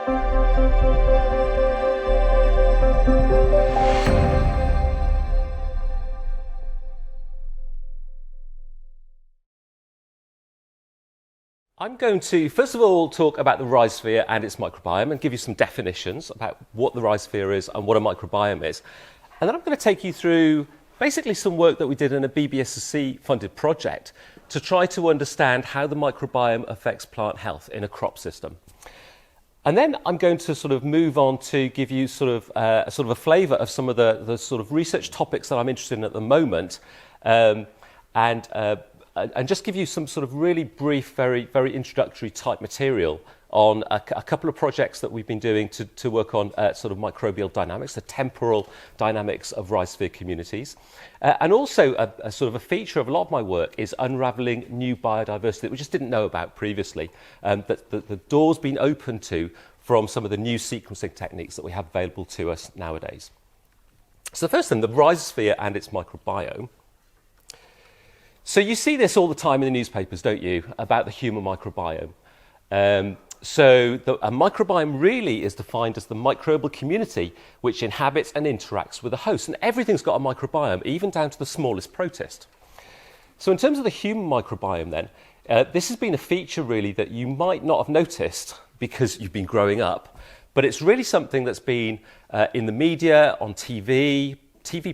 I'm going to, first of all, talk about the Rhizosphere and its microbiome and give you some definitions about what the Rhizosphere is and what a microbiome is. And then I'm going to take you through basically some work that we did in a BBSC-funded project to try to understand how the microbiome affects plant health in a crop system. And then I'm going to sort of move on to give you sort of a flavour of some of the sort of research topics that I'm interested in at the moment, and just give you some sort of really brief, very introductory type material on a couple of projects that we've been doing to work on sort of microbial dynamics, the temporal dynamics of Rhizosphere communities. And also a sort of a feature of a lot of my work is unravelling new biodiversity that we just didn't know about previously, that the door's been opened to from some of the new sequencing techniques that we have available to us nowadays. So the first thing, the Rhizosphere and its microbiome. So you see this all the time in the newspapers, don't you, about the human microbiome. So a microbiome really is defined as the microbial community which inhabits and interacts with a host. And everything's got a microbiome, even down to the smallest protist. So in terms of the human microbiome then, this has been a feature really that you might not have noticed because you've been growing up, but it's really something that's been in the media, on TV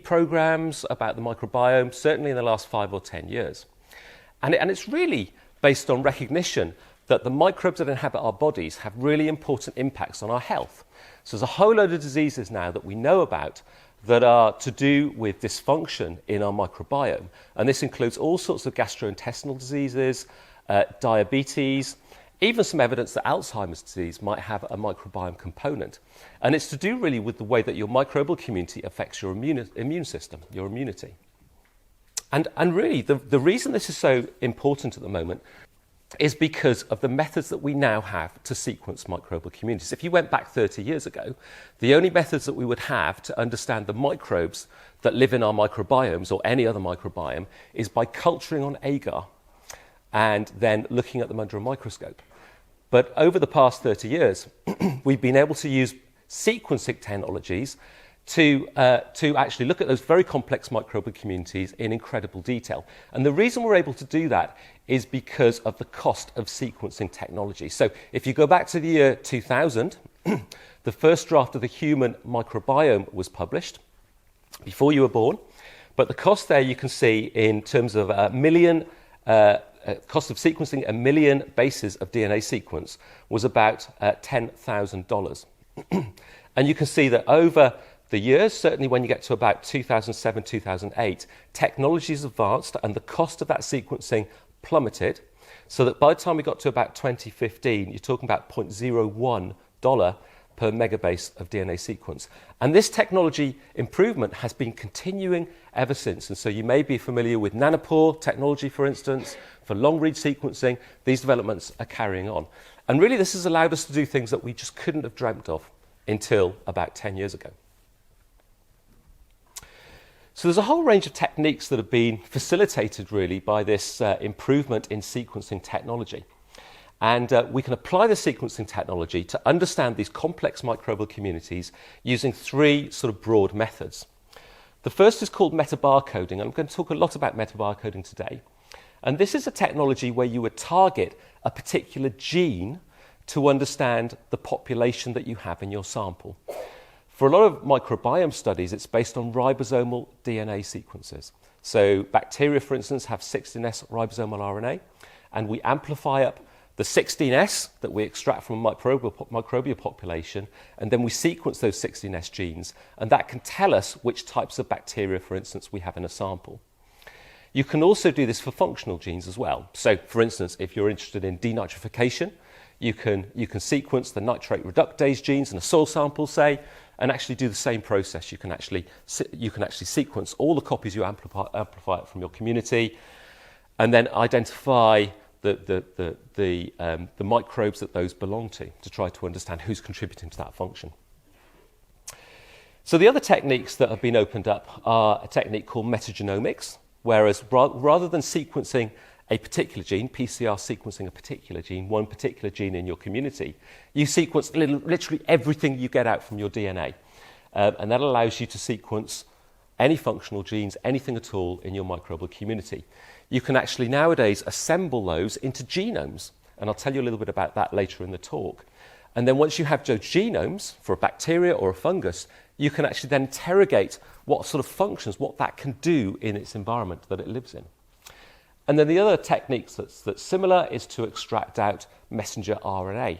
programs about the microbiome, certainly in the last 5 or 10 years. And it's really based on recognition that the microbes that inhabit our bodies have really important impacts on our health. So there's a whole load of diseases now that we know about that are to do with dysfunction in our microbiome. And this includes all sorts of gastrointestinal diseases, diabetes, even some evidence that Alzheimer's disease might have a microbiome component. And it's to do really with the way that your microbial community affects your immune system, your immunity. And really, the reason this is so important at the moment is because of the methods that we now have to sequence microbial communities. If you went back 30 years ago, the only methods that we would have to understand the microbes that live in our microbiomes or any other microbiome is by culturing on agar and then looking at them under a microscope. But over the past 30 years, we've been able to use sequencing technologies to actually look at those very complex microbial communities in incredible detail. And the reason we're able to do that is because of the cost of sequencing technology. So if you go back to the year 2000, the first draft of the human microbiome was published before you were born. But the cost there you can see in terms of cost of sequencing a million bases of DNA sequence was about $10,000. And you can see that over the years, certainly when you get to about 2007, 2008, technologies advanced and the cost of that sequencing plummeted, so that by the time we got to about 2015, you're talking about $0.01 per megabase of DNA sequence. And this technology improvement has been continuing ever since. And so you may be familiar with nanopore technology, for instance, for long-read sequencing. These developments are carrying on. And really, this has allowed us to do things that we just couldn't have dreamt of until about 10 years ago. So there's a whole range of techniques that have been facilitated really by this improvement in sequencing technology. And we can apply the sequencing technology to understand these complex microbial communities using 3 sort of broad methods. The first is called metabarcoding. I'm going to talk a lot about metabarcoding today. And this is a technology where you would target a particular gene to understand the population that you have in your sample. For a lot of microbiome studies, it's based on ribosomal DNA sequences. So bacteria, for instance, have 16S ribosomal RNA, and we amplify up the 16S that we extract from a microbial population, and then we sequence those 16S genes, and that can tell us which types of bacteria, for instance, we have in a sample. You can also do this for functional genes as well. So, for instance, if you're interested in denitrification, you can sequence the nitrate reductase genes in a soil sample, say, and actually do the same process. You can actually sequence all the copies you amplify from your community, and then identify the microbes that those belong to try to understand who's contributing to that function. So the other techniques that have been opened up are a technique called metagenomics, whereas rather than sequencing a particular gene, PCR sequencing a particular gene, one particular gene in your community, you sequence literally everything you get out from your DNA. And that allows you to sequence any functional genes, anything at all in your microbial community. You can actually nowadays assemble those into genomes, and I'll tell you a little bit about that later in the talk. And then once you have those genomes for a bacteria or a fungus, you can actually then interrogate what sort of functions, what that can do in its environment that it lives in. And then the other technique that's similar is to extract out messenger RNA.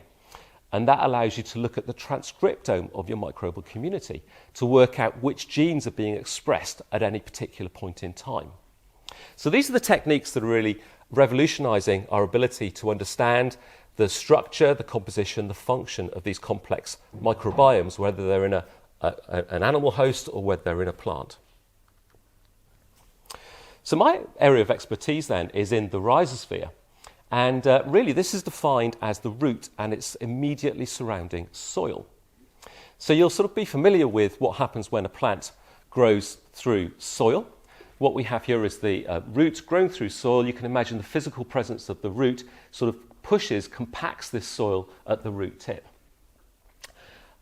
And that allows you to look at the transcriptome of your microbial community to work out which genes are being expressed at any particular point in time. So these are the techniques that are really revolutionizing our ability to understand the structure, the composition, the function of these complex microbiomes, whether they're in an animal host or whether they're in a plant. So my area of expertise then is in the rhizosphere. And really, this is defined as the root and its immediately surrounding soil. So you'll sort of be familiar with what happens when a plant grows through soil. What we have here is the root grown through soil. You can imagine the physical presence of the root sort of compacts this soil at the root tip.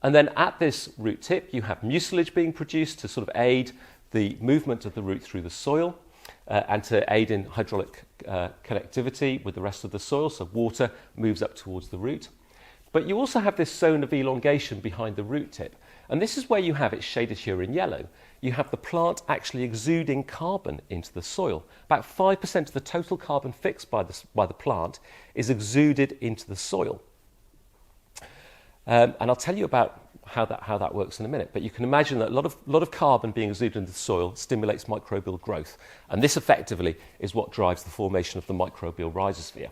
And then at this root tip, you have mucilage being produced to sort of aid the movement of the root through the soil. And to aid in hydraulic connectivity with the rest of the soil, so water moves up towards the root. But you also have this zone of elongation behind the root tip, and this is where you have it shaded here in yellow. You have the plant actually exuding carbon into the soil. About 5% of the total carbon fixed by the plant is exuded into the soil. And I'll tell you about how that works in a minute. But you can imagine that a lot of carbon being exuded into the soil stimulates microbial growth. And this effectively is what drives the formation of the microbial rhizosphere.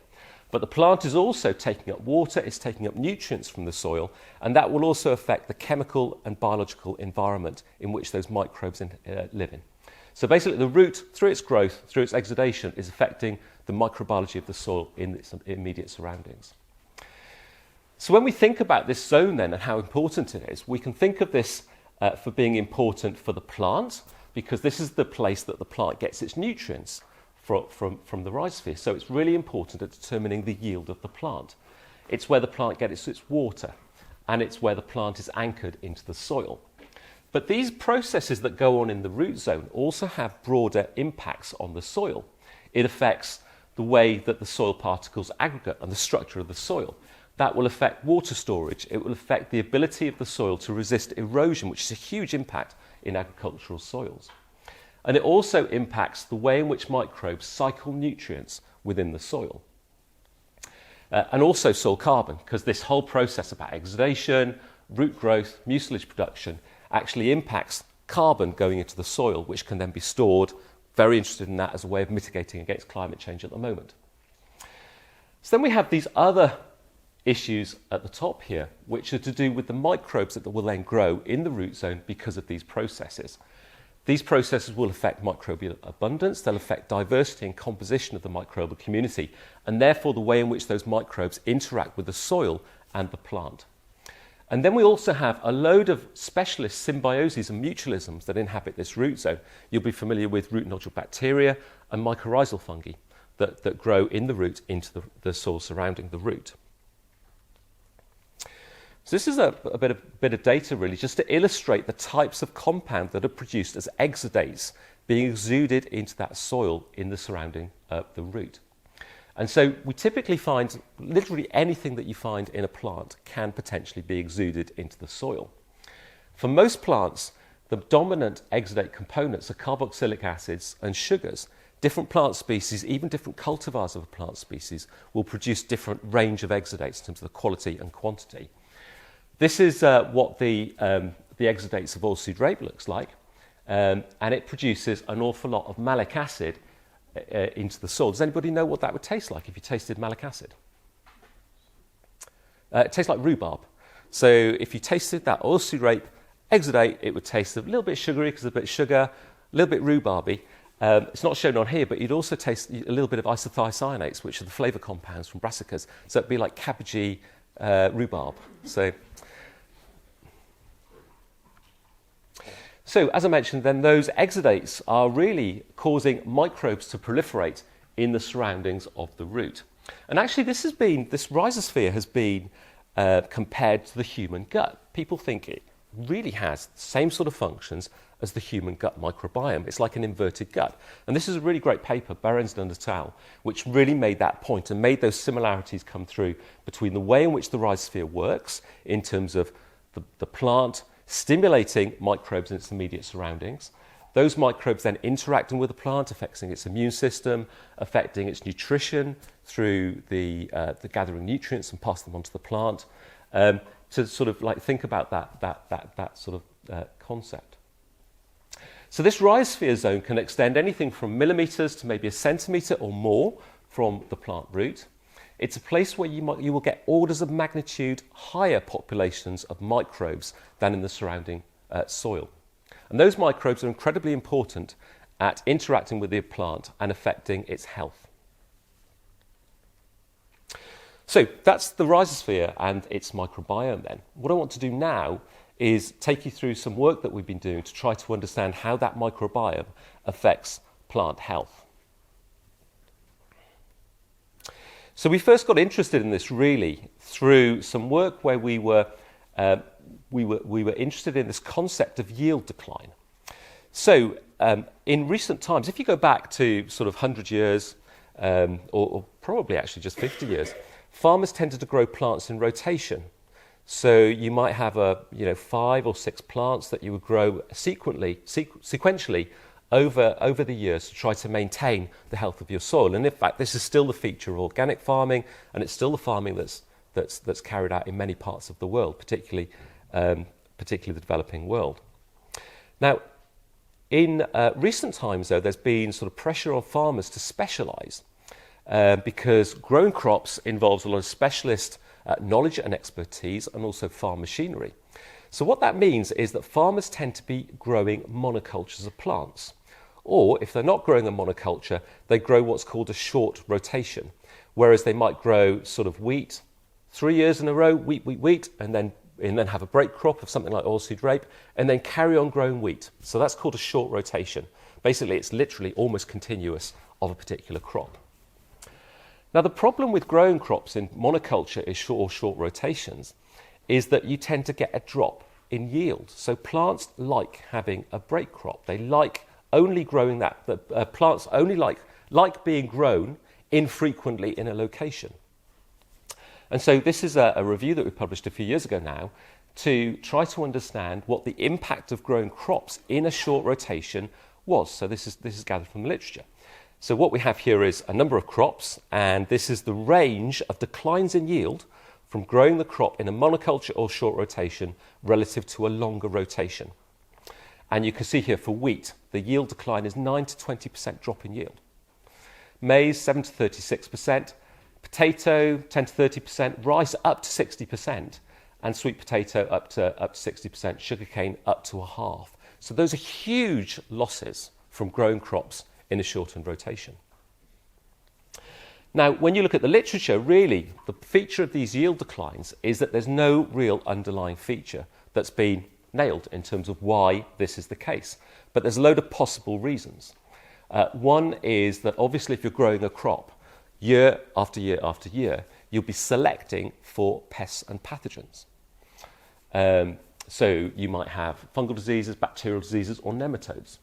But the plant is also taking up water, it's taking up nutrients from the soil, and that will also affect the chemical and biological environment in which those microbes live in. So basically the root, through its growth, through its exudation, is affecting the microbiology of the soil in its immediate surroundings. So when we think about this zone then and how important it is, we can think of this for being important for the plant, because this is the place that the plant gets its nutrients from the rhizosphere. So it's really important at determining the yield of the plant. It's where the plant gets its water, and it's where the plant is anchored into the soil. But these processes that go on in the root zone also have broader impacts on the soil. It affects the way that the soil particles aggregate and the structure of the soil. That will affect water storage. It will affect the ability of the soil to resist erosion, which is a huge impact in agricultural soils. And it also impacts the way in which microbes cycle nutrients within the soil. And also soil carbon, because this whole process about exudation, root growth, mucilage production actually impacts carbon going into the soil, which can then be stored. Very interested in that as a way of mitigating against climate change at the moment. So then we have these other issues at the top here, which are to do with the microbes that will then grow in the root zone because of these processes. These processes will affect microbial abundance, they'll affect diversity and composition of the microbial community, and therefore the way in which those microbes interact with the soil and the plant. And then we also have a load of specialist symbioses and mutualisms that inhabit this root zone. You'll be familiar with root nodule bacteria and mycorrhizal fungi that grow in the root into the soil surrounding the root. So this is a bit of data really just to illustrate the types of compound that are produced as exudates being exuded into that soil in the surrounding the root. And so we typically find literally anything that you find in a plant can potentially be exuded into the soil. For most plants, the dominant exudate components are carboxylic acids and sugars. Different plant species, even different cultivars of a plant species, will produce different range of exudates in terms of the quality and quantity. This is what the exudates of oilseed rape looks like, and it produces an awful lot of malic acid into the soil. Does anybody know what that would taste like if you tasted malic acid? It tastes like rhubarb. So if you tasted that oilseed rape exudate, it would taste a little bit sugary because there's a bit of sugar, a little bit rhubarby. It's not shown on here, but you'd also taste a little bit of isothiocyanates, which are the flavour compounds from brassicas. So it'd be like cabbagey rhubarb. So, as I mentioned, then those exudates are really causing microbes to proliferate in the surroundings of the root. And actually this rhizosphere has been compared to the human gut. People think it really has the same sort of functions as the human gut microbiome. It's like an inverted gut. And this is a really great paper, Berensden et al., which really made that point and made those similarities come through between the way in which the rhizosphere works in terms of the plant stimulating microbes in its immediate surroundings, those microbes then interacting with the plant, affecting its immune system, affecting its nutrition through the gathering nutrients and pass them onto the plant, to sort of like think about that sort of concept. So this rhizosphere zone can extend anything from millimeters to maybe a centimeter or more from the plant root. It's a place where you will get orders of magnitude higher populations of microbes than in the surrounding soil. And those microbes are incredibly important at interacting with the plant and affecting its health. So that's the rhizosphere and its microbiome then. What I want to do now is take you through some work that we've been doing to try to understand how that microbiome affects plant health. So we first got interested in this really through some work where we were interested in this concept of yield decline. So in recent times, if you go back to sort of 100 years, or probably actually just 50 years, farmers tended to grow plants in rotation. So you might have 5 or 6 plants that you would grow sequentially over the years to try to maintain the health of your soil. And in fact, this is still the feature of organic farming, and it's still the farming that's carried out in many parts of the world, particularly the developing world. Now, in recent times, though, there's been sort of pressure on farmers to specialise because growing crops involves a lot of specialist knowledge and expertise, and also farm machinery. So what that means is that farmers tend to be growing monocultures of plants. Or if they're not growing a monoculture, they grow what's called a short rotation, whereas they might grow sort of wheat 3 years in a row, wheat, and then have a break crop of something like oilseed rape, and then carry on growing wheat. So that's called a short rotation. Basically, it's literally almost continuous of a particular crop. Now, the problem with growing crops in monoculture is short rotations is that you tend to get a drop in yield. So plants like having a break crop. They like only growing plants only like being grown infrequently in a location. And so this is a review that we published a few years ago now to try to understand what the impact of growing crops in a short rotation was. So this is gathered from the literature. So what we have here is a number of crops, and this is the range of declines in yield from growing the crop in a monoculture or short rotation relative to a longer rotation. And you can see here for wheat, the yield decline is 9 to 20% drop in yield. Maize, 7 to 36%. Potato, 10 to 30%. Rice, up to 60%. And sweet potato, up to 60%. Sugarcane, up to a half. So those are huge losses from growing crops in a shortened rotation. Now, when you look at the literature, really, the feature of these yield declines is that there's no real underlying feature that's been nailed in terms of why this is the case. But there's a load of possible reasons. One is that obviously if you're growing a crop year after year after year, you'll be selecting for pests and pathogens. So you might have fungal diseases, bacterial diseases, or nematodes.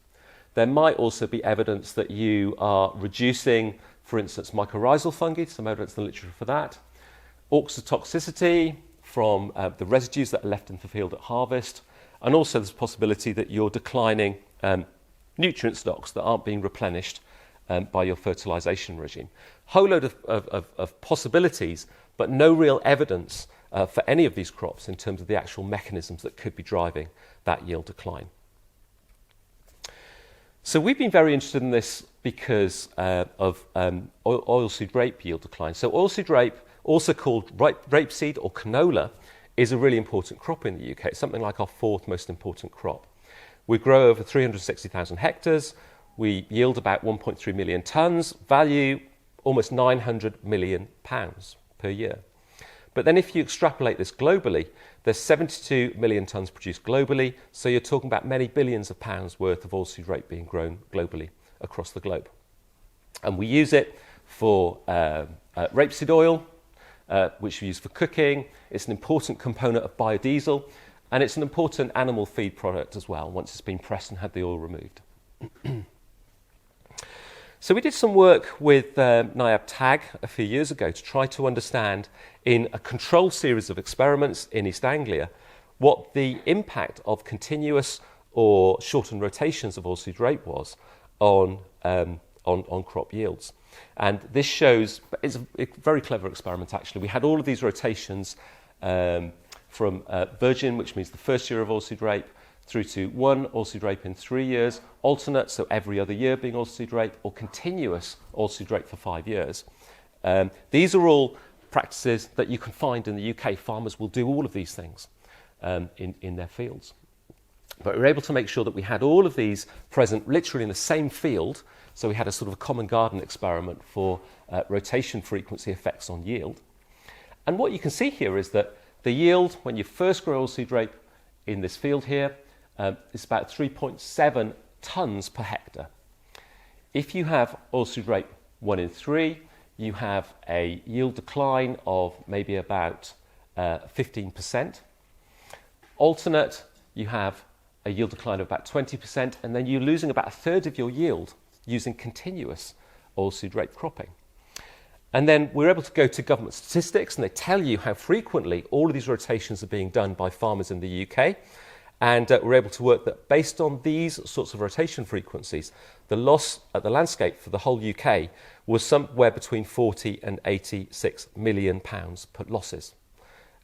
There might also be evidence that you are reducing, for instance, mycorrhizal fungi, some evidence in the literature for that. Oxotoxicity from the residues that are left in the field at harvest. And also there's a possibility that you're declining nutrient stocks that aren't being replenished by your fertilisation regime. Whole load of possibilities, but no real evidence for any of these crops in terms of the actual mechanisms that could be driving that yield decline. So we've been very interested in this because of oilseed rape yield decline. So oilseed rape, also called rapeseed or canola, is a really important crop in the UK. It's something like our 4th most important crop. We grow over 360,000 hectares. We yield about 1.3 million tonnes, value almost £900 million per year. But then if you extrapolate this globally, there's 72 million tonnes produced globally, so you're talking about many billions of pounds worth of oilseed rape being grown globally across the globe. And we use it for rapeseed oil, which we use for cooking. It's an important component of biodiesel, and it's an important animal feed product as well, once it's been pressed and had the oil removed. So we did some work with NIAB TAG a few years ago to try to understand, in a controlled series of experiments in East Anglia, what the impact of continuous or shortened rotations of oilseed rape was on crop yields. And this shows, it's a very clever experiment actually. We had all of these rotations from virgin, which means the first year of oilseed rape, through to one oilseed rape in 3 years, alternate, so every other year being oilseed rape, or continuous oilseed rape for 5 years. These are all practices that you can find in the UK. Farmers will do all of these things in their fields. But we were able to make sure that we had all of these present literally in the same field, so we had a sort of a common garden experiment for rotation frequency effects on yield. And what you can see here is that the yield, when you first grow oilseed rape in this field here, is about 3.7 tonnes per hectare. If you have oilseed rape 1 in 3, you have a yield decline of maybe about 15%. Alternate, you have a yield decline of about 20%, and then you're losing about a third of your yield using continuous oilseed rape cropping. And then we're able to go to government statistics, and they tell you how frequently all of these rotations are being done by farmers in the UK. And we're able to work that based on these sorts of rotation frequencies, the loss at the landscape for the whole UK was somewhere between 40 and 86 million pounds per losses.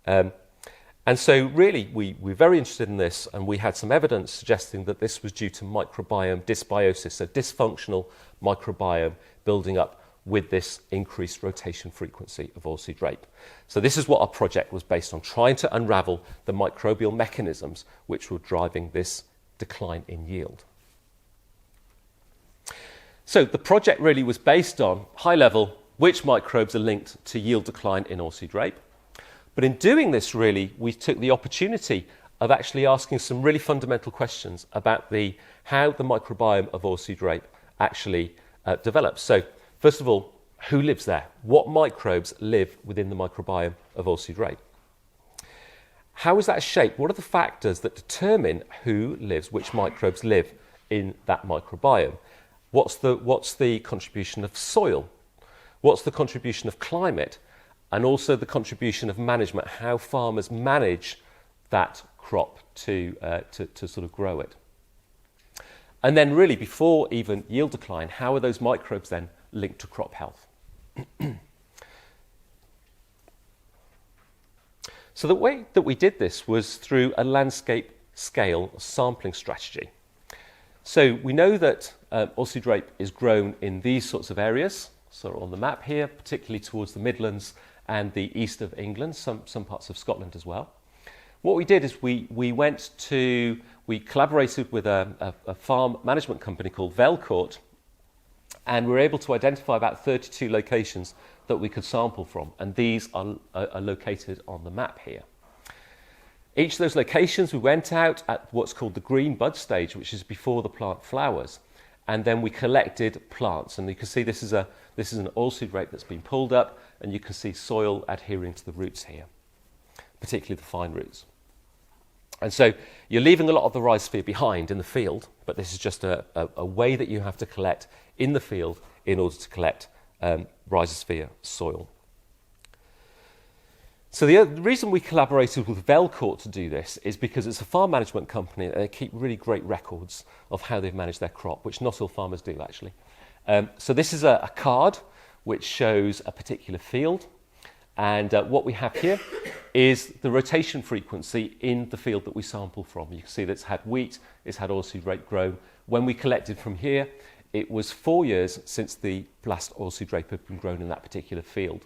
And so really we're very interested in this, and we had some evidence suggesting that this was due to microbiome dysbiosis, so dysfunctional microbiome building up with this increased rotation frequency of oilseed rape. So this is what our project was based on, trying to unravel the microbial mechanisms which were driving this decline in yield. So the project really was based on, high level, which microbes are linked to yield decline in oilseed rape. But in doing this, really, we took the opportunity of actually asking some really fundamental questions about how the microbiome of oilseed rape actually develops. So first of all, who lives there? What microbes live within the microbiome of oilseed rape? How is that shaped? What are the factors that determine who lives, which microbes live in that microbiome? What's the contribution of soil? What's the contribution of climate? And also the contribution of management, how farmers manage that crop to sort of grow it. And then really, before even yield decline, how are those microbes then linked to crop health? So the way that we did this was through a landscape scale sampling strategy. So we know that oilseed rape is grown in these sorts of areas, so on the map here, particularly towards the Midlands and the east of England, some parts of Scotland as well. What we did is we collaborated with a farm management company called Velcourt, and we were able to identify about 32 locations that we could sample from, and these are located on the map here. Each of those locations we went out at what's called the green bud stage, which is before the plant flowers, and then we collected plants, and you can see this is an oilseed rape that's been pulled up, and you can see soil adhering to the roots here, particularly the fine roots. And so you're leaving a lot of the rhizosphere behind in the field, but this is just a way that you have to collect in the field in order to collect rhizosphere soil. So the reason we collaborated with Velcourt to do this is because it's a farm management company and they keep really great records of how they've managed their crop, which not all farmers do actually. So this is a card which shows a particular field, and what we have here is the rotation frequency in the field that we sample from. You can see that it's had wheat, it's had oilseed rape grown. When we collected from here, it was 4 years since the last oilseed rape had been grown in that particular field.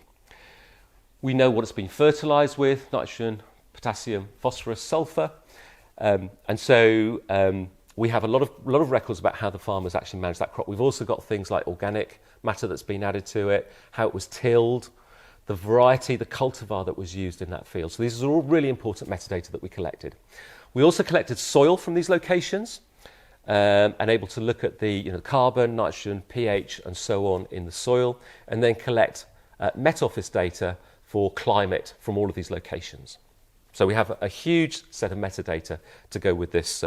We know what it's been fertilised with: nitrogen, potassium, phosphorus, sulphur, and so we have a lot of records about how the farmers actually managed that crop. We've also got things like organic matter that's been added to it, how it was tilled, the variety, the cultivar that was used in that field. So these are all really important metadata that we collected. We also collected soil from these locations, and able to look at the carbon, nitrogen, pH, and so on in the soil, and then collect Met Office data for climate from all of these locations. So we have a huge set of metadata to go with this,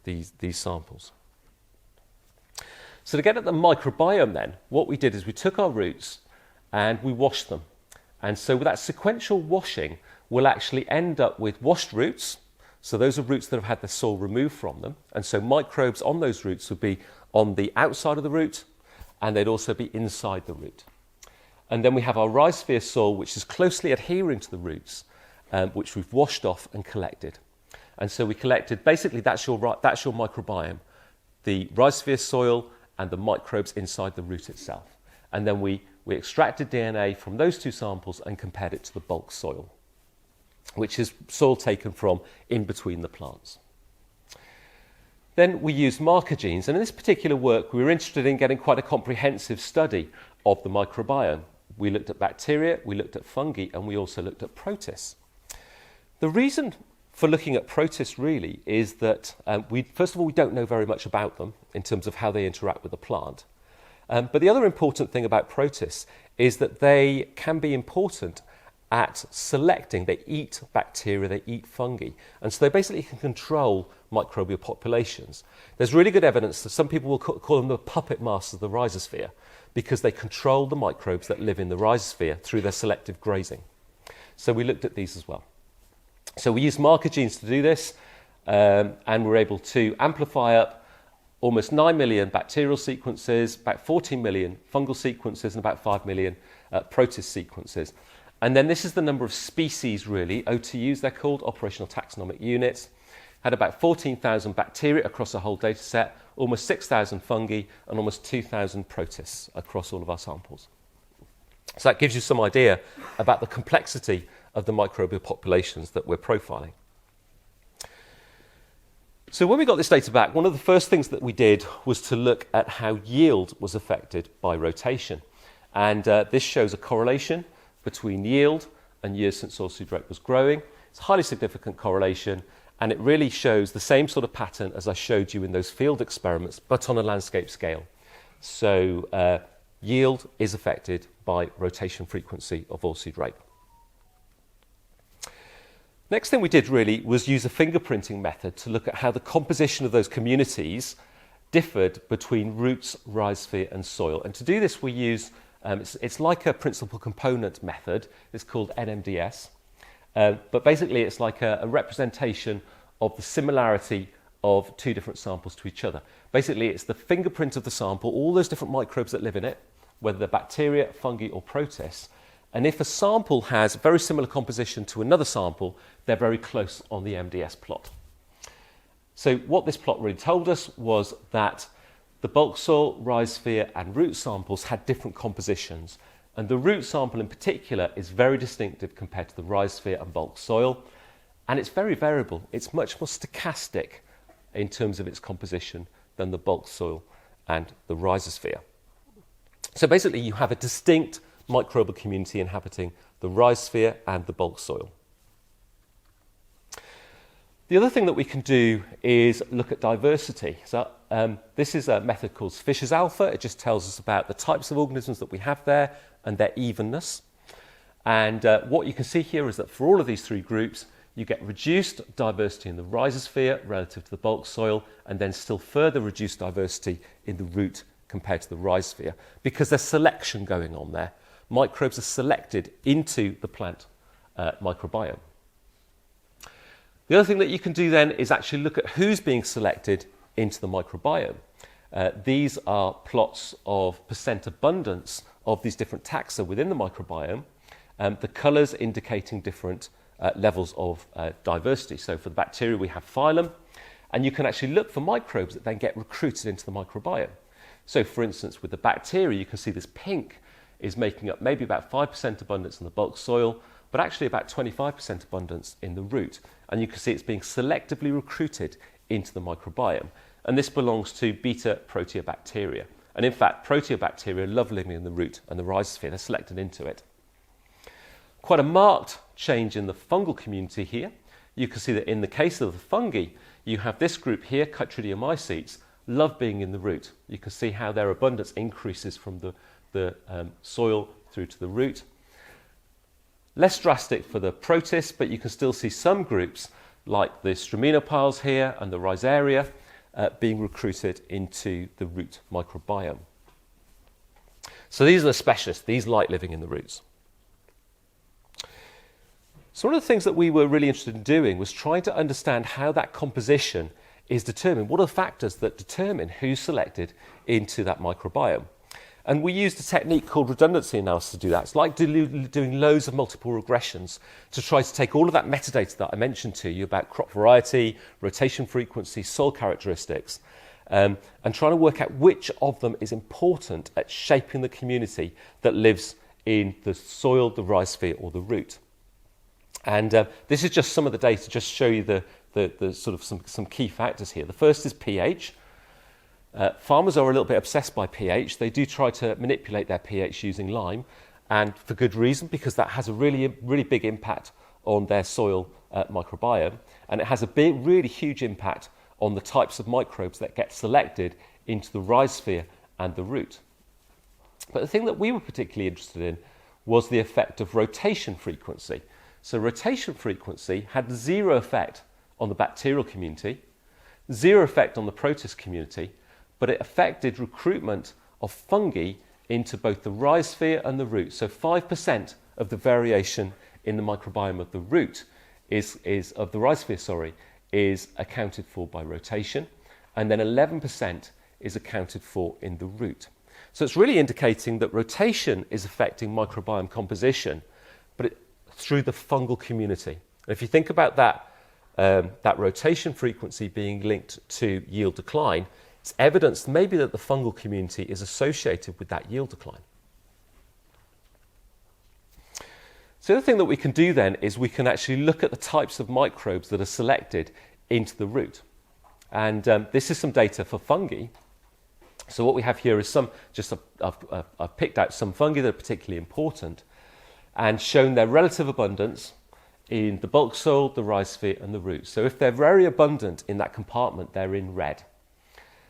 these samples. So to get at the microbiome then, what we did is we took our roots and we washed them. And so with that sequential washing, we'll actually end up with washed roots. So those are roots that have had the soil removed from them. And so microbes on those roots would be on the outside of the root, and they'd also be inside the root. And then we have our rhizosphere soil, which is closely adhering to the roots, which we've washed off and collected. And so we collected, basically that's your microbiome, the rhizosphere soil and the microbes inside the root itself. And then we extracted DNA from those two samples and compared it to the bulk soil, which is soil taken from in between the plants. Then we used marker genes, and in this particular work we were interested in getting quite a comprehensive study of the microbiome. We looked at bacteria, we looked at fungi, and we also looked at protists. The reason for looking at protists really is that first of all, we don't know very much about them in terms of how they interact with the plant. But the other important thing about protists is that they can be important at selecting. They eat bacteria, they eat fungi, and so they basically can control microbial populations. There's really good evidence that some people will call them the puppet masters of the rhizosphere because they control the microbes that live in the rhizosphere through their selective grazing. So we looked at these as well. So we used marker genes to do this, and we're able to amplify up almost 9 million bacterial sequences, about 14 million fungal sequences, and about 5 million protist sequences. And then this is the number of species, really, OTUs they're called, operational taxonomic units. Had about 14,000 bacteria across a whole data set, almost 6,000 fungi, and almost 2,000 protists across all of our samples. So that gives you some idea about the complexity of the microbial populations that we're profiling. So when we got this data back, one of the first things that we did was to look at how yield was affected by rotation. And this shows a correlation between yield and years since soil-seed rate was growing. It's a highly significant correlation, and it really shows the same sort of pattern as I showed you in those field experiments, but on a landscape scale. So yield is affected by rotation frequency of oilseed rape. Next thing we did really was use a fingerprinting method to look at how the composition of those communities differed between roots, rhizosphere and soil. And to do this we use, it's like a principal component method, it's called NMDS. But basically it's like a representation of the similarity of two different samples to each other. Basically it's the fingerprint of the sample, all those different microbes that live in it, whether they're bacteria, fungi or protists. And if a sample has very similar composition to another sample, they're very close on the MDS plot. So what this plot really told us was that the bulk soil, rhizosphere and root samples had different compositions. And the root sample in particular is very distinctive compared to the rhizosphere and bulk soil. And it's very variable. It's much more stochastic in terms of its composition than the bulk soil and the rhizosphere. So basically you have a distinct microbial community inhabiting the rhizosphere and the bulk soil. The other thing that we can do is look at diversity. So this is a method called Fisher's alpha. It just tells us about the types of organisms that we have there and their evenness. And what you can see here is that for all of these three groups, you get reduced diversity in the rhizosphere relative to the bulk soil, and then still further reduced diversity in the root compared to the rhizosphere, because there's selection going on there. Microbes are selected into the plant microbiome. The other thing that you can do then is actually look at who's being selected into the microbiome. These are plots of percent abundance of these different taxa within the microbiome, the colours indicating different levels of diversity. So for the bacteria we have phylum, and you can actually look for microbes that then get recruited into the microbiome. So for instance with the bacteria you can see this pink is making up maybe about 5% abundance in the bulk soil, but actually about 25% abundance in the root. And you can see it's being selectively recruited into the microbiome. And this belongs to beta proteobacteria. And in fact, proteobacteria love living in the root and the rhizosphere. They're selected into it. Quite a marked change in the fungal community here. You can see that in the case of the fungi, you have this group here, Chytridiomycetes, love being in the root. You can see how their abundance increases from the soil through to the root. Less drastic for the protists, but you can still see some groups like the straminophiles here and the Rhizaria being recruited into the root microbiome. So these are the specialists. These like living in the roots. So one of the things that we were really interested in doing was trying to understand how that composition is determined. What are the factors that determine who's selected into that microbiome? And we used a technique called redundancy analysis to do that. It's like doing loads of multiple regressions to try to take all of that metadata that I mentioned to you about crop variety, rotation frequency, soil characteristics, and trying to work out which of them is important at shaping the community that lives in the soil, the rhizosphere, or the root. And this is just some of the data, just to show you the sort of some key factors here. The first is pH. Farmers are a little bit obsessed by pH. They do try to manipulate their pH using lime, and for good reason, because that has a really big impact on their soil microbiome, and it has a really huge impact on the types of microbes that get selected into the rhizosphere and the root. But the thing that we were particularly interested in was the effect of rotation frequency. So rotation frequency had zero effect on the bacterial community, zero effect on the protist community, but it affected recruitment of fungi into both the rhizosphere and the root. So 5% of the variation in the microbiome of the root is accounted for by rotation, and then 11% is accounted for in the root. So it's really indicating that rotation is affecting microbiome composition, but through the fungal community. And if you think about that rotation frequency being linked to yield decline, it's evidence maybe that the fungal community is associated with that yield decline. So the other thing that we can do then is we can actually look at the types of microbes that are selected into the root. And this is some data for fungi. So what we have here is I've picked out some fungi that are particularly important and shown their relative abundance in the bulk soil, the rhizosphere, and the root. So if they're very abundant in that compartment, they're in red.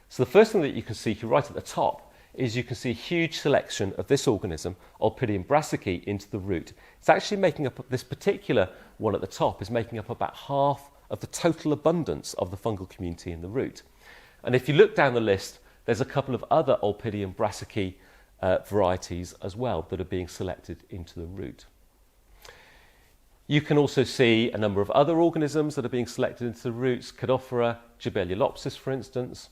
So the first thing that you can see here right at the top is you can see a huge selection of this organism, Olpidium brassicae, into the root. It's actually making up, this particular one at the top is making up about half of the total abundance of the fungal community in the root. And if you look down the list, there's a couple of other Olpidium brassicae varieties as well that are being selected into the root. You can also see a number of other organisms that are being selected into the roots, Cadophora, Gibellulopsis, for instance.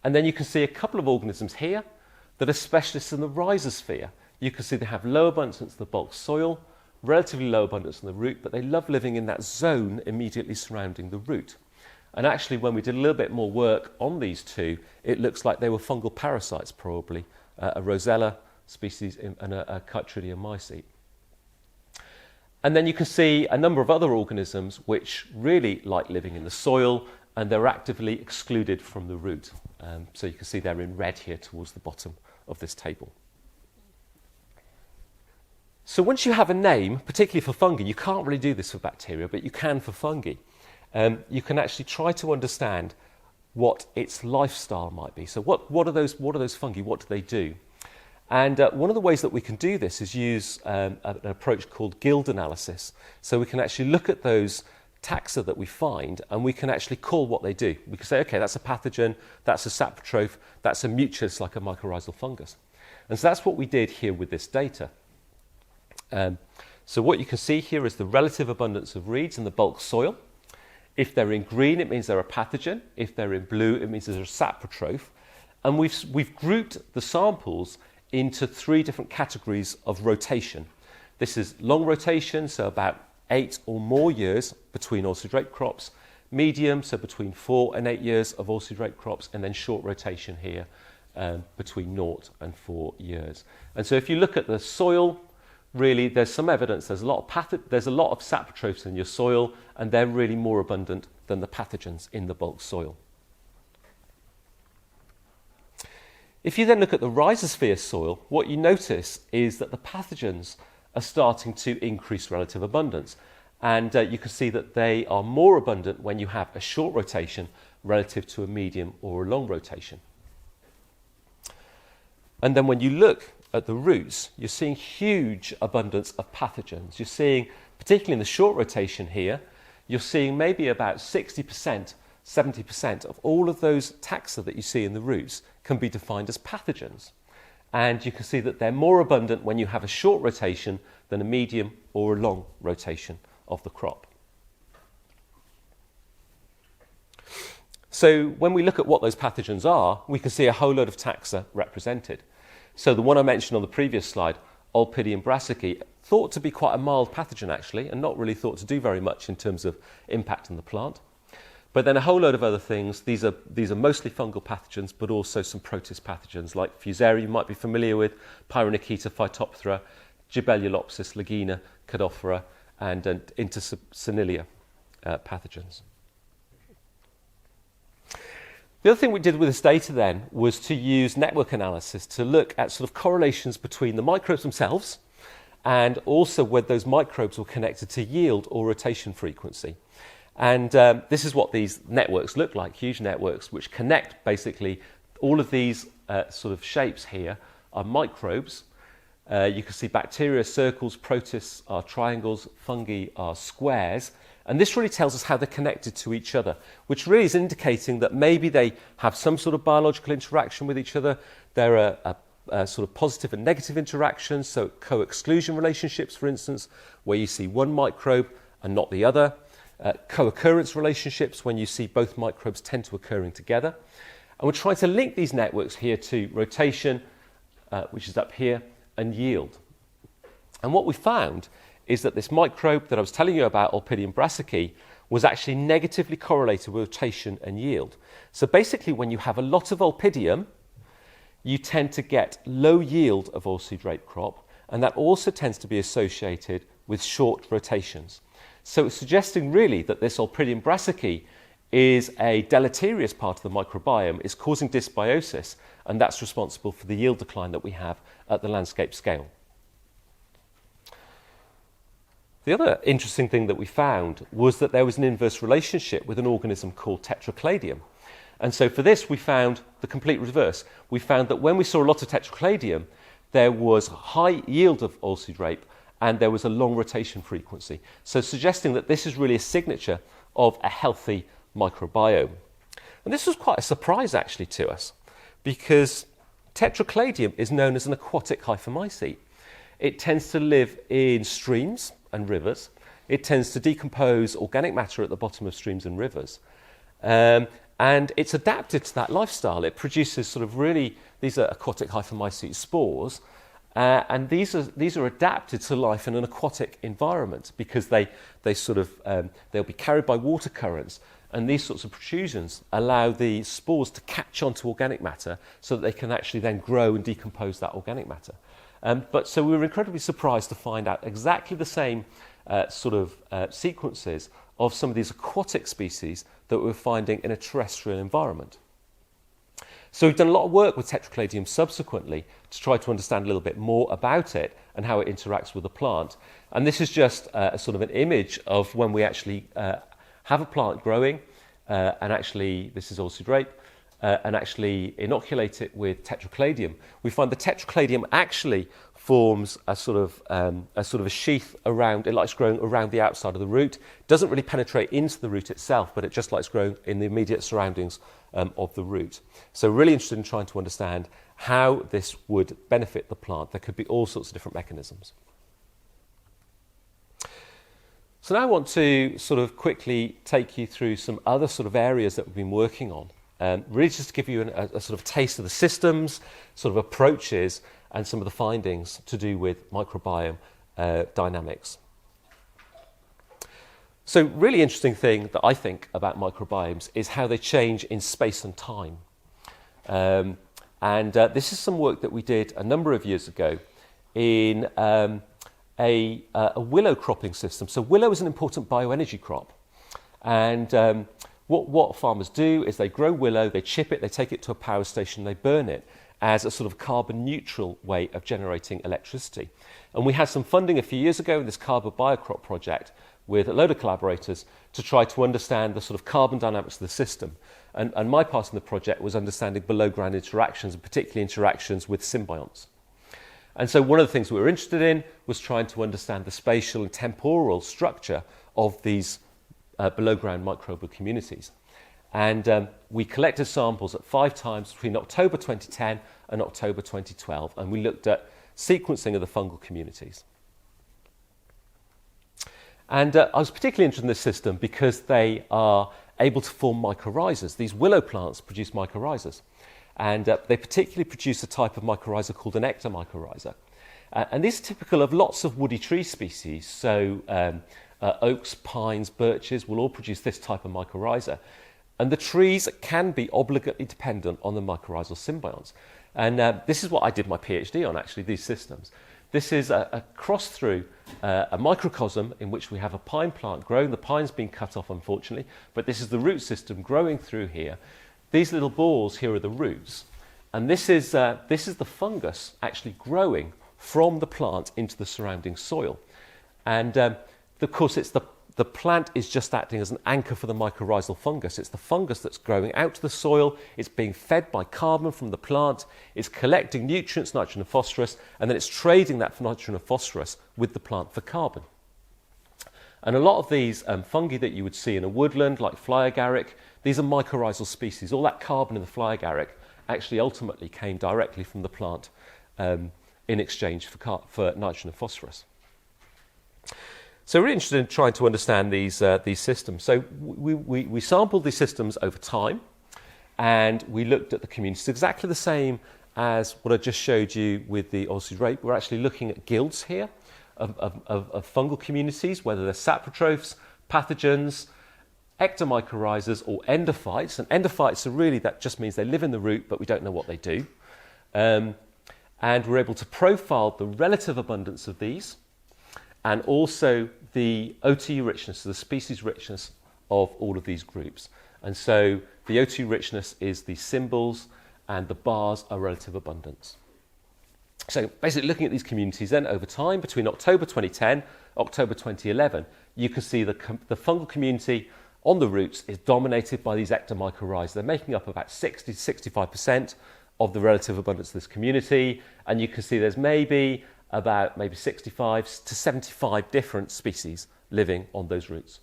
And then you can see a couple of organisms here that are specialists in the rhizosphere. You can see they have low abundance in the bulk soil, relatively low abundance in the root, but they love living in that zone immediately surrounding the root. And actually, when we did a little bit more work on these two, it looks like they were fungal parasites, probably, a Rosella species and a Chytridium mycete. And then you can see a number of other organisms which really like living in the soil, and they're actively excluded from the root. So you can see they're in red here towards the bottom of this table. So once you have a name, particularly for fungi, you can't really do this for bacteria, but you can for fungi. You can actually try to understand what its lifestyle might be. So what are those fungi? What do they do? And one of the ways that we can do this is use an approach called guild analysis. So we can actually look at those taxa that we find, and we can actually call what they do. We can say, okay, that's a pathogen, that's a saprotroph, that's a mucus like a mycorrhizal fungus. And so that's what we did here with this data. So what you can see here is the relative abundance of reeds in the bulk soil. If they're in green, it means they're a pathogen. If they're in blue, it means they're a saprotroph. And we've grouped the samples into 3 different categories of rotation. This is long rotation, so about 8 or more years between oilseed rape crops, medium, so between 4 and 8 years of oilseed rape crops, and then short rotation here between 0 and 4 years. And so if you look at the soil, really there's some evidence there's a lot of saprotrophs in your soil, and they're really more abundant than the pathogens in the bulk soil. If you then look at the rhizosphere soil, what you notice is that the pathogens are starting to increase relative abundance. And you can see that they are more abundant when you have a short rotation, relative to a medium or a long rotation. And then when you look at the roots, you're seeing huge abundance of pathogens. You're seeing, particularly in the short rotation here, you're seeing maybe about 60%, 70% of all of those taxa that you see in the roots can be defined as pathogens. And you can see that they're more abundant when you have a short rotation than a medium or a long rotation of the crop. So when we look at what those pathogens are, we can see a whole load of taxa represented. So the one I mentioned on the previous slide, Olpidium brassicae, thought to be quite a mild pathogen actually, and not really thought to do very much in terms of impact on the plant. But then a whole load of other things. These are mostly fungal pathogens, but also some protist pathogens like Fusarium you might be familiar with, Pyrrhonicheta Phytophthora, Gibellulopsis, Legina, Cadophora, and Intercinilia pathogens. The other thing we did with this data then was to use network analysis to look at sort of correlations between the microbes themselves and also whether those microbes were connected to yield or rotation frequency. And this is what these networks look like, huge networks which connect basically all of these sort of shapes here are microbes. You can see bacteria, circles, protists are triangles, fungi are squares. And this really tells us how they're connected to each other, which really is indicating that maybe they have some sort of biological interaction with each other. There are sort of positive and negative interactions, so co-exclusion relationships, for instance, where you see one microbe and not the other. Co-occurrence relationships, when you see both microbes tend to occurring together. And we're trying to link these networks here to rotation, which is up here, and yield. And what we found is that this microbe that I was telling you about, Olpidium brassicae, was actually negatively correlated with rotation and yield. So basically, when you have a lot of Olpidium, you tend to get low yield of oilseed rape crop, and that also tends to be associated with short rotations. So it's suggesting really that this Olpidium brassicae is a deleterious part of the microbiome, is causing dysbiosis, and that's responsible for the yield decline that we have at the landscape scale. The other interesting thing that we found was that there was an inverse relationship with an organism called Tetracladium. And so for this, we found the complete reverse. We found that when we saw a lot of Tetracladium, there was high yield of oilseed rape and there was a long rotation frequency. So suggesting that this is really a signature of a healthy microbiome. And this was quite a surprise actually to us, because Tetracladium is known as an aquatic hyphomycete. It tends to live in streams and rivers. It tends to decompose organic matter at the bottom of streams and rivers. And it's adapted to that lifestyle. It produces sort of really, these are aquatic hyphomycete spores, and these are adapted to life in an aquatic environment because they sort of, they'll be carried by water currents, and these sorts of protrusions allow the spores to catch onto organic matter so that they can actually then grow and decompose that organic matter. So we were incredibly surprised to find out exactly the same sequences of some of these aquatic species that we were finding in a terrestrial environment. So we've done a lot of work with Tetracladium subsequently to try to understand a little bit more about it and how it interacts with the plant. And this is just a sort of an image of when we actually have a plant growing, and actually this is oilseed rape, and actually inoculate it with Tetracladium. We find the Tetracladium actually forms a sort of a sheath around. It likes growing around the outside of the root. Doesn't really penetrate into the root itself, but it just likes growing in the immediate surroundings of the root. So really interested in trying to understand how this would benefit the plant. There could be all sorts of different mechanisms. So now I want to sort of quickly take you through some other sort of areas that we've been working on. Really just to give you a sort of taste of the systems, sort of approaches, and some of the findings to do with microbiome dynamics. So really interesting thing that I think about microbiomes is how they change in space and time. This is some work that we did a number of years ago in a willow cropping system. So willow is an important bioenergy crop. And what farmers do is they grow willow, they chip it, they take it to a power station, they burn it as a sort of carbon neutral way of generating electricity. And we had some funding a few years ago in this carbon biocrop project with a load of collaborators to try to understand the sort of carbon dynamics of the system. And my part in the project was understanding below-ground interactions, and particularly interactions with symbionts. And so one of the things we were interested in was trying to understand the spatial and temporal structure of these below-ground microbial communities. And we collected samples at 5 times between October 2010 and October 2012, and we looked at sequencing of the fungal communities. And I was particularly interested in this system because they are able to form mycorrhizas. These willow plants produce mycorrhizas. And they particularly produce a type of mycorrhiza called an ectomycorrhiza. And these are typical of lots of woody tree species. So oaks, pines, birches will all produce this type of mycorrhiza. And the trees can be obligately dependent on the mycorrhizal symbionts. And this is what I did my PhD on, actually, these systems. This is a cross through a microcosm in which we have a pine plant growing. The pine's been cut off, unfortunately, but this is the root system growing through here. These little balls here are the roots, and this is the fungus actually growing from the plant into the surrounding soil. And of course, it's the plant is just acting as an anchor for the mycorrhizal fungus. It's the fungus that's growing out to the soil. It's being fed by carbon from the plant. It's collecting nutrients, nitrogen and phosphorus, and then it's trading that nitrogen and phosphorus with the plant for carbon. And a lot of these fungi that you would see in a woodland, like fly agaric, these are mycorrhizal species. All that carbon in the fly agaric actually ultimately came directly from the plant in exchange for nitrogen and phosphorus. So we're really interested in trying to understand these systems. So we sampled these systems over time, and we looked at the communities exactly the same as what I just showed you with the Aussie rape. We're actually looking at guilds here of fungal communities, whether they're saprotrophs, pathogens, ectomycorrhizas, or endophytes. And endophytes are really, that just means they live in the root, but we don't know what they do. And we're able to profile the relative abundance of these, and also the OTU richness, so the species richness of all of these groups. And so the OTU richness is the symbols, and the bars are relative abundance. So basically looking at these communities then over time, between October 2010, October 2011, you can see the fungal community on the roots is dominated by these ectomycorrhizae. They're making up about 60 to 65% of the relative abundance of this community, and you can see there's maybe 65 to 75 different species living on those roots.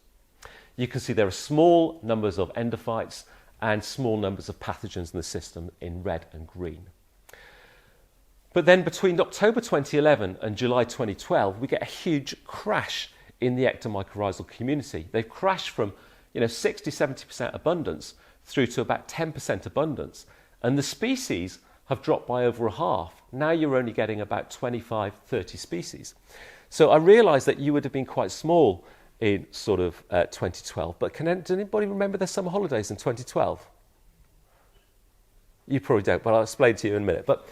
You can see there are small numbers of endophytes and small numbers of pathogens in the system in red and green. But then between October 2011 and July 2012, we get a huge crash in the ectomycorrhizal community. They've crashed from 60-70% abundance through to about 10% abundance, and the species have dropped by over a half. Now you're only getting about 25-30 species. So I realised that you would have been quite small in sort of 2012, but does anybody remember their summer holidays in 2012? You probably don't, but I'll explain to you in a minute. But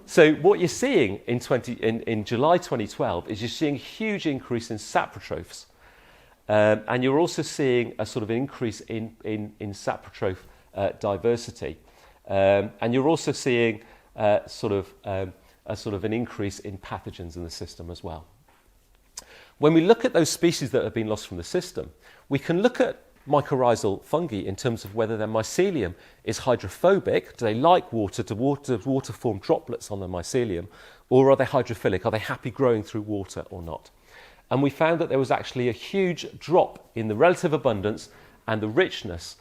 so what you're seeing in July 2012 is you're seeing a huge increase in saprotrophs, and you're also seeing a sort of increase in saprotroph diversity. And you're also seeing an increase in pathogens in the system as well. When we look at those species that have been lost from the system, we can look at mycorrhizal fungi in terms of whether their mycelium is hydrophobic. Do they like water? Does water form droplets on their mycelium? Or are they hydrophilic? Are they happy growing through water or not? And we found that there was actually a huge drop in the relative abundance and the richness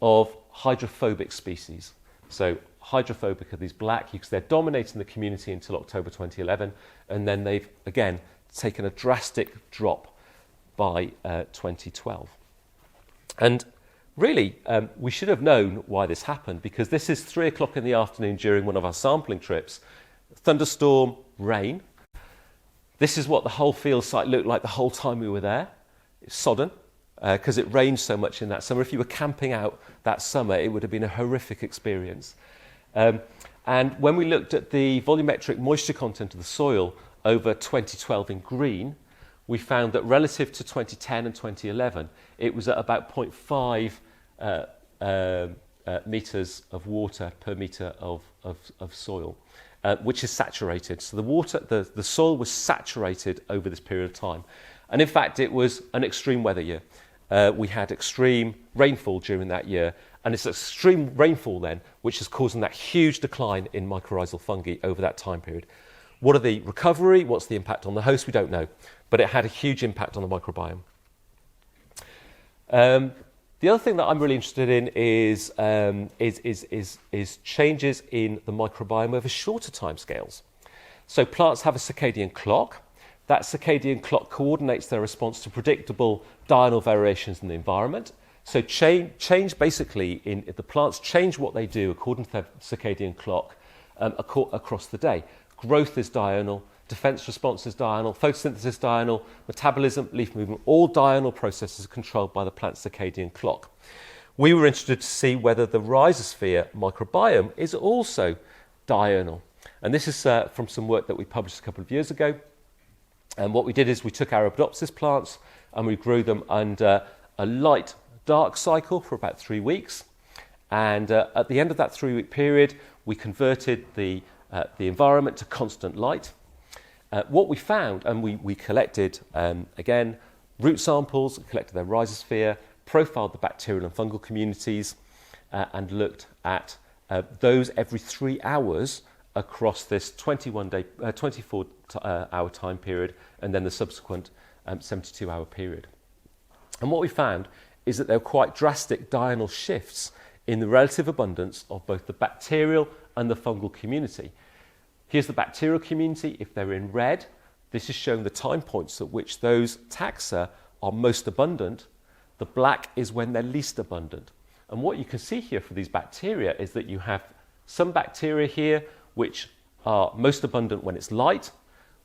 of hydrophobic species. So hydrophobic are these black, because they're dominating the community until October 2011, and then they've, again, taken a drastic drop by 2012. And really, we should have known why this happened, because this is 3 o'clock in the afternoon during one of our sampling trips. Thunderstorm, rain. This is what the whole field site looked like the whole time we were there. It's sodden, because it rained so much in that summer. If you were camping out that summer, it would have been a horrific experience. And when we looked at the volumetric moisture content of the soil over 2012 in green, we found that relative to 2010 and 2011, it was at about 0.5 metres of water per metre of soil, which is saturated. So the soil was saturated over this period of time. And in fact, it was an extreme weather year. We had extreme rainfall during that year, and it's extreme rainfall then which is causing that huge decline in mycorrhizal fungi over that time period. What are the recovery? What's the impact on the host? We don't know, but it had a huge impact on the microbiome. The other thing that I'm really interested in is changes in the microbiome over shorter timescales. So plants have a circadian clock. That circadian clock coordinates their response to predictable diurnal variations in the environment. So change basically in the plants change what they do according to their circadian clock across the day. Growth is diurnal, defense response is diurnal, photosynthesis diurnal, metabolism, leaf movement, all diurnal processes are controlled by the plant's circadian clock. We were interested to see whether the Rhizosphere microbiome is also diurnal. And this is from some work that we published a couple of years ago. And what we did is we took Arabidopsis plants and we grew them under a light dark cycle for about 3 weeks. And at the end of that 3-week period, we converted the environment to constant light. What we found, and we collected, again, root samples, collected their Rhizosphere, profiled the bacterial and fungal communities, and looked at those every 3 hours across this 24-hour time period, and then the subsequent 72-hour period. And what we found is that there were quite drastic diurnal shifts in the relative abundance of both the bacterial and the fungal community. Here's the bacterial community. If they're in red, this is showing the time points at which those taxa are most abundant. The black is when they're least abundant. And what you can see here for these bacteria is that you have some bacteria here which are most abundant when it's light.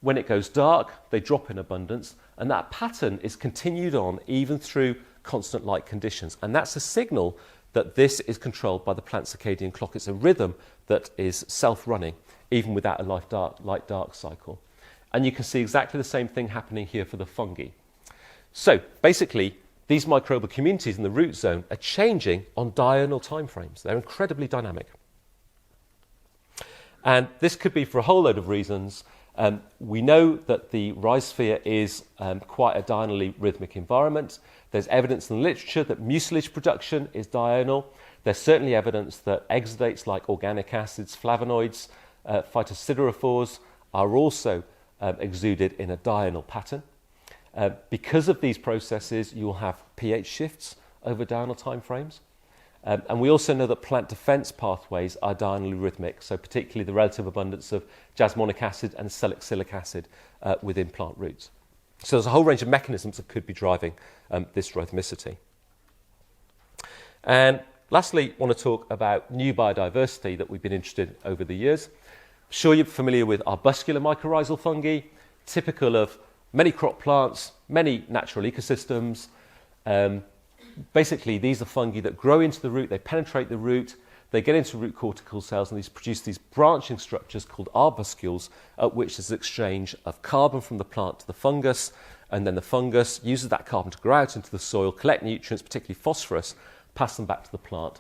When it goes dark, they drop in abundance, and that pattern is continued on even through constant light conditions. And that's a signal that this is controlled by the plant circadian clock. It's a rhythm that is self-running, even without a light-dark cycle. And you can see exactly the same thing happening here for the fungi. So basically, these microbial communities in the root zone are changing on diurnal timeframes. They're incredibly dynamic. And this could be for a whole load of reasons. We know that the Rhizosphere is quite a diurnally rhythmic environment. There's evidence in the literature that mucilage production is diurnal. There's certainly evidence that exudates like organic acids, flavonoids, phytosidorophores are also exuded in a diurnal pattern. Because of these processes, you'll have pH shifts over diurnal timeframes. And we also know that plant defense pathways are diurnally rhythmic, so particularly the relative abundance of jasmonic acid and salicylic acid within plant roots. So there's a whole range of mechanisms that could be driving this rhythmicity. And lastly, I want to talk about new biodiversity that we've been interested in over the years. I'm sure you're familiar with arbuscular mycorrhizal fungi, typical of many crop plants, many natural ecosystems. Basically, these are fungi that grow into the root, they penetrate the root, they get into root cortical cells, and these produce these branching structures called arbuscules, at which there's an exchange of carbon from the plant to the fungus, and then the fungus uses that carbon to grow out into the soil, collect nutrients, particularly phosphorus, pass them back to the plant.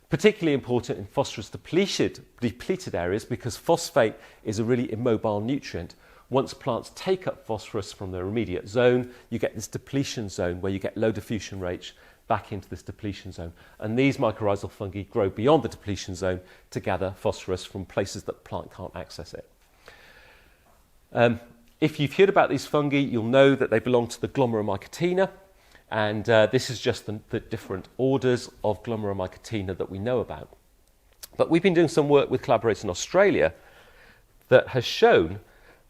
Particularly important in phosphorus depleted areas, because phosphate is a really immobile nutrient. Once plants take up phosphorus from their immediate zone, you get this depletion zone where you get low diffusion rates back into this depletion zone. And these mycorrhizal fungi grow beyond the depletion zone to gather phosphorus from places that the plant can't access it. If you've heard about these fungi, you'll know that they belong to the Glomeromycotina, and this is just the different orders of Glomeromycotina that we know about. But we've been doing some work with collaborators in Australia that has shown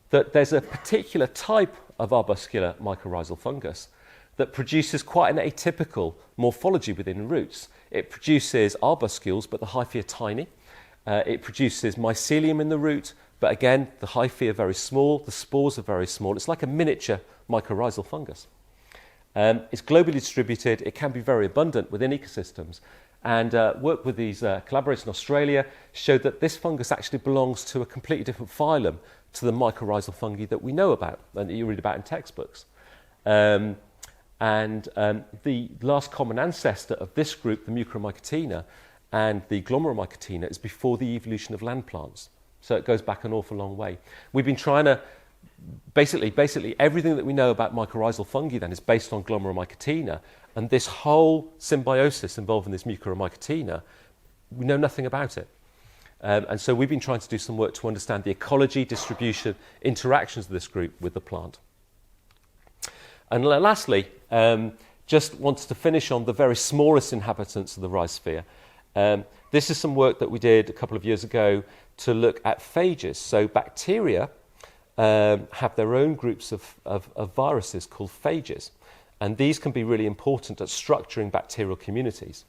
that there's a particular type of arbuscular mycorrhizal fungus that produces quite an atypical morphology within roots. It produces arbuscules, but the hyphae are tiny. It produces mycelium in the root, but again, the hyphae are very small, the spores are very small. It's like a miniature mycorrhizal fungus. It's globally distributed. It can be very abundant within ecosystems. And work with these collaborators in Australia showed that this fungus actually belongs to a completely different phylum to the mycorrhizal fungi that we know about and that you read about in textbooks. The last common ancestor of this group, the Mucoromycotina, and the Glomeromycotina is before the evolution of land plants. So it goes back an awful long way. We've been trying to basically everything that we know about mycorrhizal fungi then is based on glomeromycotina, and this whole symbiosis involving this mucoromycotina, we know nothing about it. And so we've been trying to do some work to understand the ecology, distribution, interactions of this group with the plant. And lastly, just wanted to finish on the very smallest inhabitants of the rhizosphere. This is some work that we did a couple of years ago to look at phages. So bacteria have their own groups of viruses called phages, and these can be really important at structuring bacterial communities.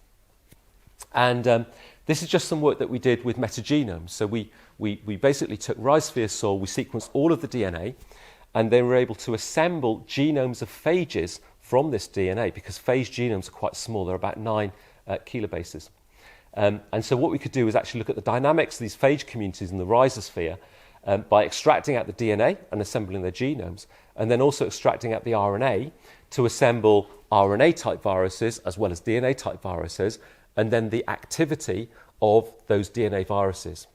And this is just some work that we did with metagenomes. So we basically took rhizosphere soil, we sequenced all of the DNA, and then were able to assemble genomes of phages from this DNA, because phage genomes are quite small, they're about 9 kilobases. And so what we could do is actually look at the dynamics of these phage communities in the rhizosphere by extracting out the DNA and assembling their genomes, and then also extracting out the RNA to assemble RNA-type viruses as well as DNA-type viruses, and then the activity of those DNA viruses.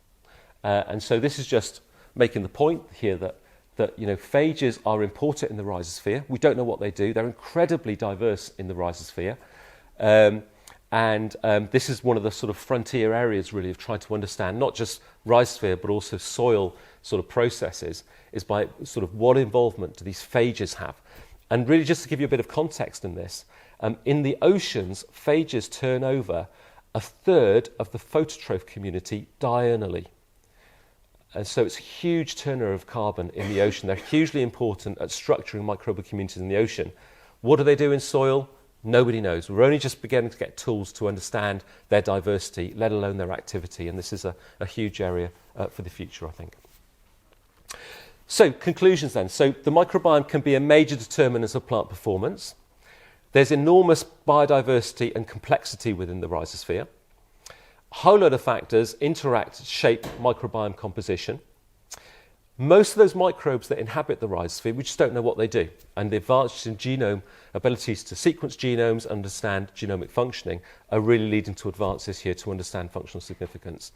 And so this is just making the point here that phages are important in the rhizosphere. We don't know what they do. They're incredibly diverse in the rhizosphere. And this is one of the sort of frontier areas, really, of trying to understand not just rhizosphere, but also soil sort of processes, is by sort of what involvement do these phages have. And really, just to give you a bit of context in this, in the oceans, phages turn over a third of the phototroph community diurnally. And so it's a huge turnover of carbon in the ocean. They're hugely important at structuring microbial communities in the ocean. What do they do in soil? Nobody knows. We're only just beginning to get tools to understand their diversity, let alone their activity. And this is a huge area for the future, I think. So, conclusions then. So, the microbiome can be a major determinant of plant performance. There's enormous biodiversity and complexity within the rhizosphere. A whole lot of factors interact to shape microbiome composition. Most of those microbes that inhabit the rhizosphere, we just don't know what they do. And the advances in genome abilities to sequence genomes, understand genomic functioning, are really leading to advances here to understand functional significance.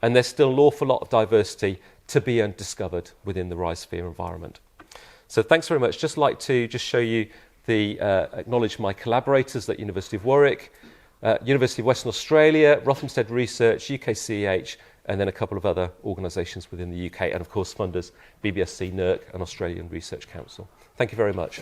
And there's still an awful lot of diversity to be undiscovered within the rhizosphere environment. So thanks very much. Just like to just show you acknowledge my collaborators at University of Warwick, University of Western Australia, Rothamsted Research, UKCEH, and then a couple of other organisations within the UK, and of course funders, BBSC, NERC, and Australian Research Council. Thank you very much.